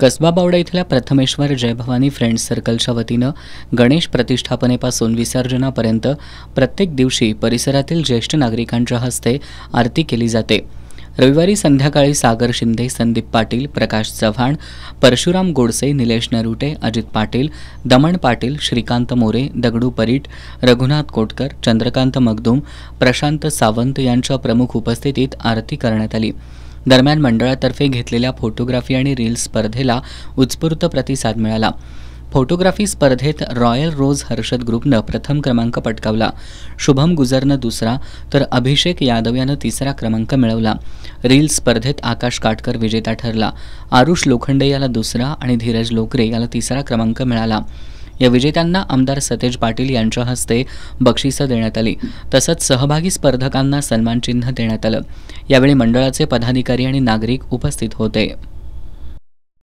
कसबा बावडा इथल्या प्रथमेश्वर जयभवानी फ्रेंड्स सर्कलच्या वतीनं गणेश प्रतिष्ठापनेपासून विसर्जनापर्यंत प्रत्येक दिवशी परिसरातील ज्येष्ठ नागरिकांच्या हस्ते आरती केली जाते। रविवारी संध्याकाळी सागर शिंदे, संदीप पाटील, प्रकाश चव्हाण, परशुराम गोडसे, निलेश नरुटे, अजित पाटील, दमण पाटील, श्रीकांत मोरे, दगडू परीट, रघुनाथ कोटकर, चंद्रकांत मगदूम, प्रशांत सावंत यांच्या प्रमुख उपस्थितीत आरती करण्यात आली। दरम्यान मंडळातर्फे घेतलेल्या फोटोग्राफी आणि रील्स स्पर्धेला उत्स्फूर्त प्रतिसाद मिळाला। फोटोग्राफी स्पर्धेत रॉयल रोज हर्षद ग्रुपनं प्रथम क्रमांक पटकावला। शुभम गुजरनं दुसरा तर अभिषेक यादव यानं तिसरा क्रमांक मिळवला। रील्स स्पर्धेत आकाश काटकर विजेता ठरला। आरुष लोखंडे याला दुसरा आणि धीरज लोकरे याला तिसरा क्रमांक मिळाला। या विजेत्यांना आमदार सतेज पाटील यांच्या हस्ते बक्षिसं देण्यात आली। तसंच सहभागी स्पर्धकांना सन्मानचिन्ह देण्यात आलं। यावेळी मंडळाचे पदाधिकारी आणि नागरिक उपस्थित होते।